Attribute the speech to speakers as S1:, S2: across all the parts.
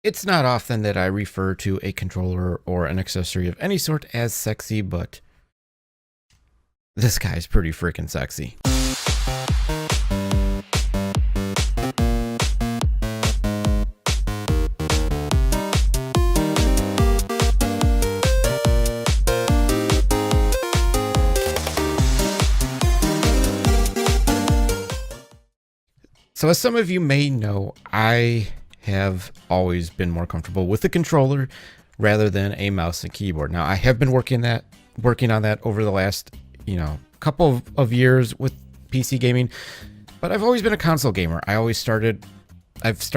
S1: It's not often that I refer to a controller or an accessory of any sort as sexy, but this guy's pretty freaking sexy. So as some of you may know, I have always been more comfortable with the controller rather than a mouse and keyboard. Now I have been working on that over the last, couple of years with PC gaming, but I've always been a console gamer. I started as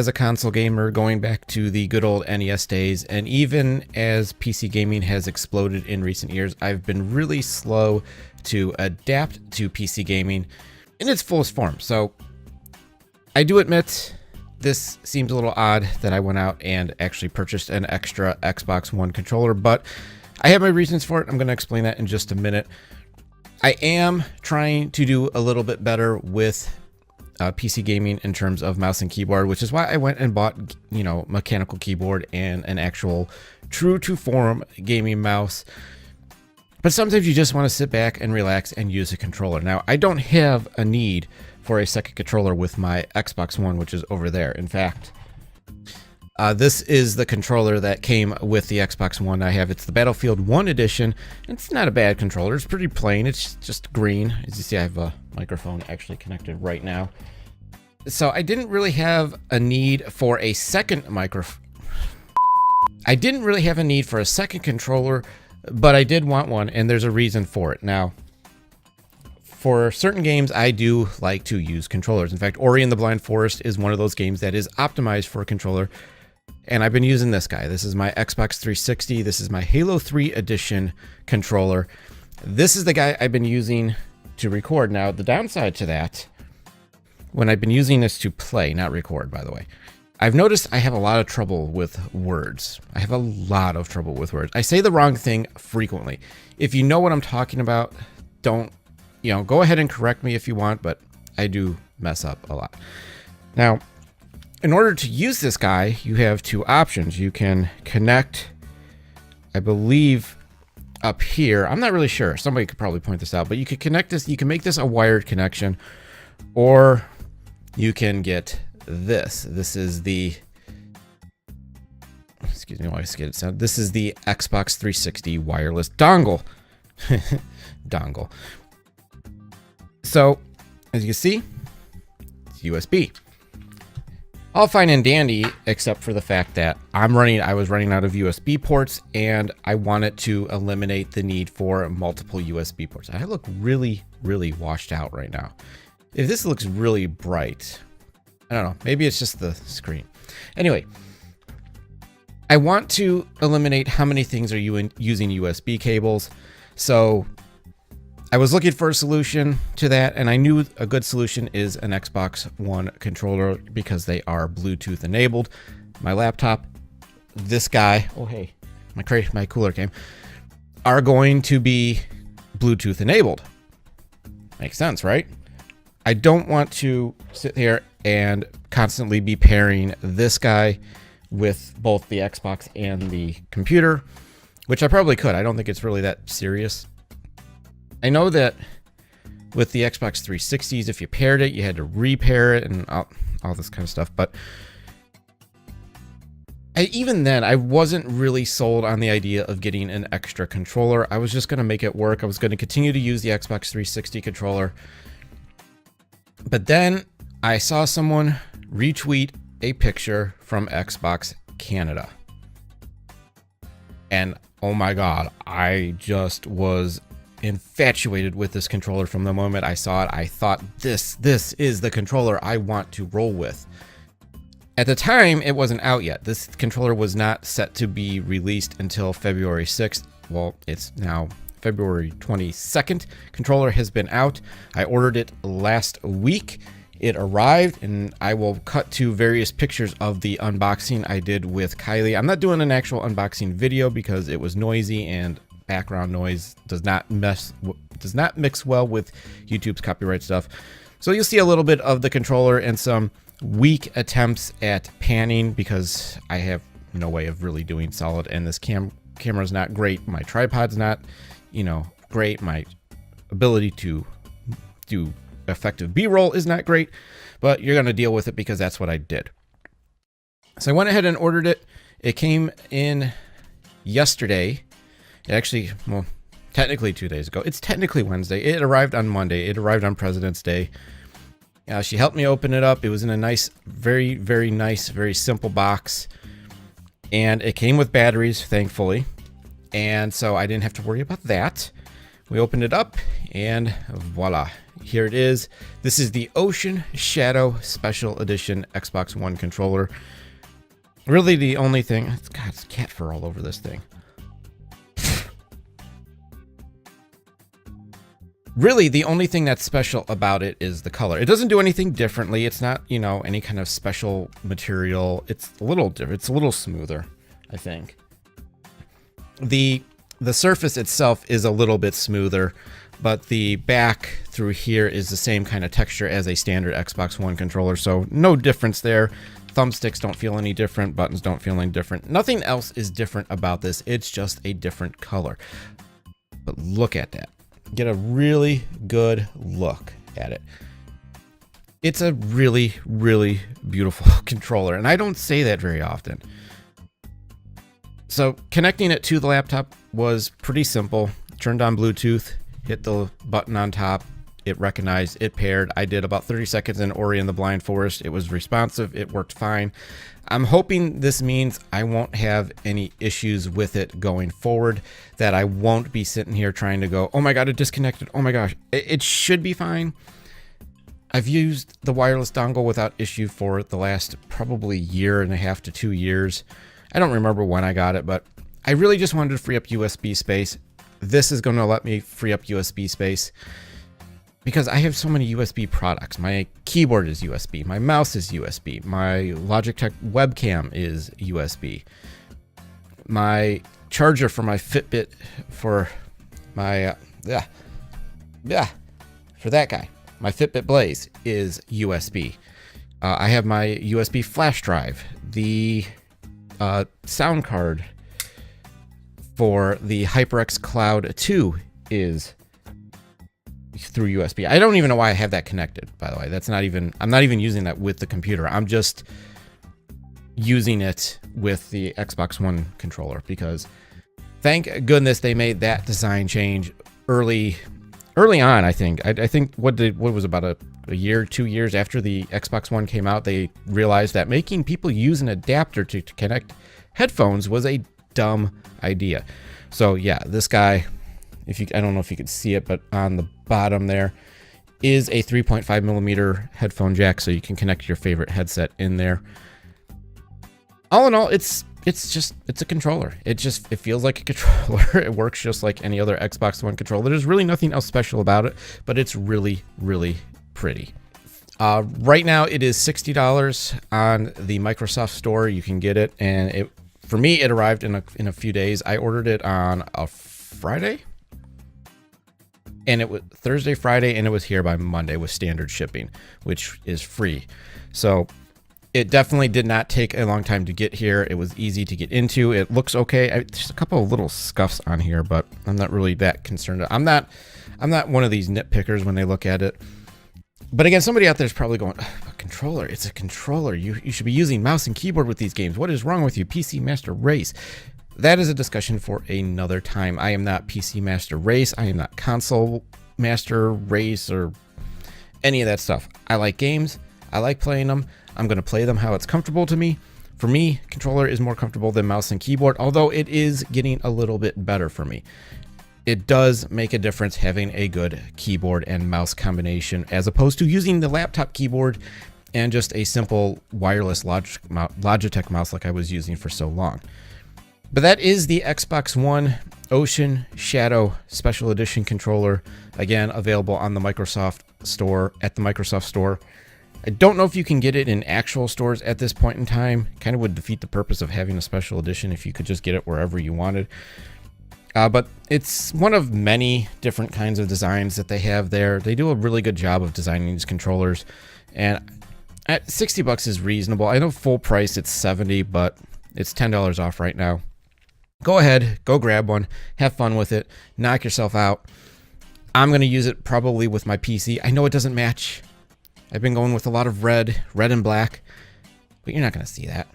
S1: a console gamer going back to the good old NES days, and even as PC gaming has exploded in recent years, I've been really slow to adapt to PC gaming in its fullest form. So I do admit this seems a little odd that I went out and actually purchased an extra Xbox One controller, but I have my reasons for it. I'm going to explain that in just a minute. I am trying to do a little bit better with PC gaming in terms of mouse and keyboard, which is why I went and bought, mechanical keyboard and an actual true to form gaming mouse. But sometimes you just want to sit back and relax and use a controller. Now, I don't have a need for a second controller with my Xbox One, which is over there. In fact, this is the controller that came with the Xbox One I have. It's the Battlefield 1 edition. It's not a bad controller. It's pretty plain. It's just green. As you see, I have a microphone actually connected right now. So I didn't really have a need for a second controller, but I did want one, and there's a reason for it. Now, for certain games, I do like to use controllers. In fact, Ori and the Blind Forest is one of those games that is optimized for a controller, and I've been using this guy. This is my Xbox 360. This is my Halo 3 Edition controller. This is the guy I've been using to record. Now, the downside to that, when I've been using this to play, not record, by the way, I've noticed I have a lot of trouble with words. I say the wrong thing frequently. If you know what I'm talking about, don't, go ahead and correct me if you want, but I do mess up a lot. Now, in order to use this guy, you have two options. You can connect, I believe, up here. I'm not really sure. Somebody could probably point this out, but you could connect this. You can make this a wired connection, or you can get this. This is the, excuse me while I get it sound. This is the Xbox 360 wireless dongle. Dongle. So, as you can see, it's USB. All fine and dandy, except for the fact that I was running out of USB ports, and I wanted to eliminate the need for multiple USB ports. I look really, really washed out right now. If this looks really bright, I don't know, maybe it's just the screen. Anyway, I want to eliminate how many things are you using USB cables. So I was looking for a solution to that, and I knew a good solution is an Xbox One controller because they are Bluetooth enabled. My laptop, this guy, oh hey, my cooler came, are going to be Bluetooth enabled. Makes sense, right? I don't want to sit here and constantly be pairing this guy with both the Xbox and the computer, which I probably could. I don't think it's really that serious. I know that with the Xbox 360s, if you paired it, you had to repair it and all this kind of stuff. But even then, I wasn't really sold on the idea of getting an extra controller. I was just going to make it work. I was going to continue to use the Xbox 360 controller. But then I saw someone retweet a picture from Xbox Canada. And oh my God, I just was infatuated with this controller from the moment I saw it. I thought this is the controller I want to roll with. At the time, it wasn't out yet. This controller was not set to be released until February 6th. Well, it's now February 22nd. Controller has been out. I ordered it last week. It arrived, and I will cut to various pictures of the unboxing I did with Kylie. I'm not doing an actual unboxing video because it was noisy, and background noise does not mix well with YouTube's copyright stuff. So you'll see a little bit of the controller and some weak attempts at panning because I have no way of really doing solid, and this camera's not great. My tripod's not, great. My ability to do effective B-roll is not great, but you're going to deal with it because that's what I did. So I went ahead and ordered it. It came in yesterday. It actually, well, technically 2 days ago. It's technically Wednesday. It arrived on Monday. It arrived on President's Day. She helped me open it up. It was in a nice, very, very nice, very simple box. And it came with batteries, thankfully. And so I didn't have to worry about that. We opened it up and voila. Here it is. This is the Ocean Shadow Special Edition Xbox One controller. Really the only thing... God, it's cat fur all over this thing. Really, the only thing that's special about it is the color. It doesn't do anything differently. It's not, any kind of special material. It's a little different. It's a little smoother, I think. The surface itself is a little bit smoother, but the back through here is the same kind of texture as a standard Xbox One controller, so no difference there. Thumbsticks don't feel any different. Buttons don't feel any different. Nothing else is different about this. It's just a different color. But look at that. Get a really good look at it. It's a really, really beautiful controller, and I don't say that very often. So connecting it to the laptop was pretty simple. Turned on Bluetooth, hit the button on top, it recognized, it paired. I did about 30 seconds in Ori and the Blind Forest. It was responsive, it worked fine. I'm hoping this means I won't have any issues with it going forward, that I won't be sitting here trying to go, oh my god, it disconnected, oh my gosh. It should be fine. I've used the wireless dongle without issue for the last probably 1.5 to 2 years. I don't remember when I got it, but I really just wanted to free up USB space. This is going to let me free up USB space because I have so many USB products. My keyboard is USB, my mouse is USB, my Logitech webcam is USB. My charger for my Fitbit for my for that guy, my Fitbit Blaze is USB. I have my USB flash drive. The sound card for the HyperX Cloud 2 is through USB. I don't even know why I have that connected, by the way. That's not even, I'm not even using that with the computer. I'm just using it with the Xbox One controller because thank goodness they made that design change early on, I think. I think what was about a year, 2 years after the Xbox One came out, they realized that making people use an adapter to connect headphones was a dumb idea. So yeah, this guy, I don't know if you could see it, but on the bottom there is a 3.5 millimeter headphone jack, so you can connect your favorite headset in there. All in all, it's a controller. It feels like a controller. It works just like any other Xbox One controller. There's really nothing else special about it, but it's really, really pretty. Right now it is $60 on the Microsoft Store. You can get it, and for me it arrived in a few days. I ordered it on a Friday, and it was Thursday, Friday, and it was here by Monday with standard shipping, which is free. So it definitely did not take a long time to get here. It was easy to get into. It looks okay. There's a couple of little scuffs on here, but I'm not really that concerned. I'm not one of these nitpickers when they look at it. But again, somebody out there is probably going, a controller, it's a controller. You should be using mouse and keyboard with these games. What is wrong with you, PC Master Race? That is a discussion for another time. I am not PC Master Race. I am not Console Master Race or any of that stuff. I like games. I like playing them. I'm going to play them how it's comfortable to me. For me, controller is more comfortable than mouse and keyboard, although it is getting a little bit better for me. It does make a difference having a good keyboard and mouse combination as opposed to using the laptop keyboard and just a simple wireless Logitech mouse like I was using for so long. But that is the Xbox One Ocean Shadow Special Edition controller. Again, available on the Microsoft Store, at the Microsoft Store. I don't know if you can get it in actual stores at this point in time. Kind of would defeat the purpose of having a special edition if you could just get it wherever you wanted. But it's one of many different kinds of designs that they have there. They do a really good job of designing these controllers. And At 60 bucks is reasonable. I know full price it's 70, but it's $10 off right now. Go ahead, go grab one, have fun with it, knock yourself out. I'm going to use it probably with my PC. I know it doesn't match. I've been going with a lot of red and black, but you're not going to see that.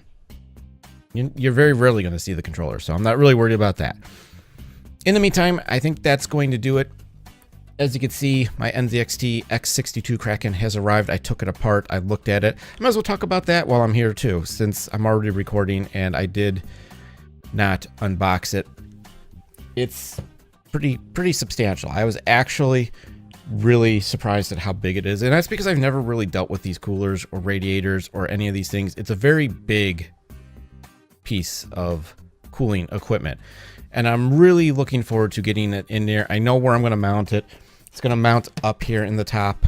S1: You're very rarely going to see the controller, so I'm not really worried about that. In the meantime, I think that's going to do it. As you can see, my NZXT X62 Kraken has arrived. I took it apart. I looked at it. I might as well talk about that while I'm here too, since I'm already recording and I did not unbox it. It's pretty substantial. I was actually really surprised at how big it is, and that's because I've never really dealt with these coolers or radiators or any of these things. It's a very big piece of cooling equipment, and I'm really looking forward to getting it in there. I know where I'm going to mount it. It's going to mount up here in the top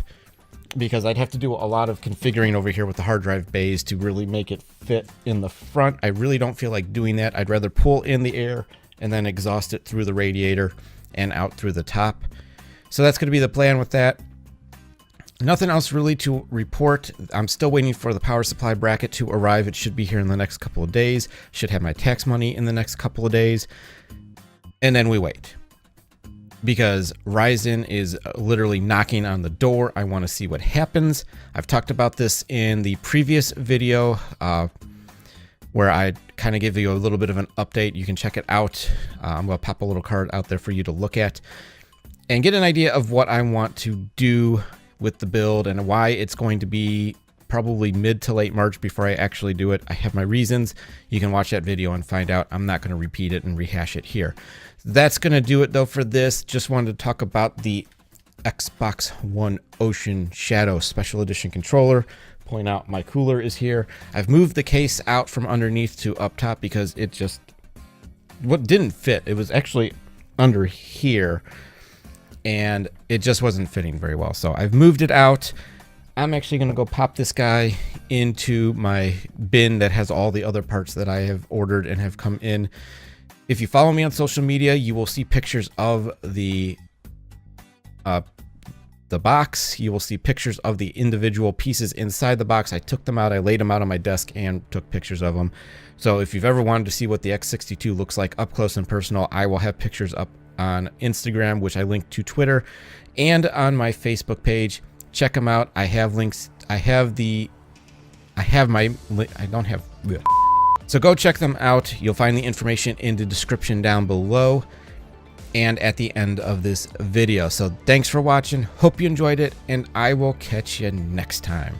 S1: because I'd have to do a lot of configuring over here with the hard drive bays to really make it fit in the front. I really don't feel like doing that. I'd rather pull in the air and then exhaust it through the radiator and out through the top. So that's going to be the plan with that. Nothing else really to report. I'm still waiting for the power supply bracket to arrive. It should be here in the next couple of days. Should have my tax money in the next couple of days. And then we wait. Because Ryzen is literally knocking on the door. I want to see what happens. I've talked about this in the previous video where I kind of give you a little bit of an update. You can check it out. I'm going to pop a little card out there for you to look at and get an idea of what I want to do with the build and why it's going to be probably mid to late March before I actually do it. I have my reasons. You can watch that video and find out. I'm not going to repeat it and rehash it here. That's going to do it though for this. Just wanted to talk about the Xbox One Ocean Shadow Special Edition controller. Point out my cooler is here. I've moved the case out from underneath to up top because it just didn't fit. It was actually under here and it just wasn't fitting very well. So I've moved it out. I'm actually going to go pop this guy into my bin that has all the other parts that I have ordered and have come in. If you follow me on social media, you will see pictures of the box. You will see pictures of the individual pieces inside the box. I took them out, I laid them out on my desk and took pictures of them. So if you've ever wanted to see what the X62 looks like up close and personal, I will have pictures up on Instagram, which I link to Twitter, and on my Facebook page. Check them out. I have links. I don't have. So go check them out. You'll find the information in the description down below and at the end of this video. So thanks for watching. Hope you enjoyed it, and I will catch you next time.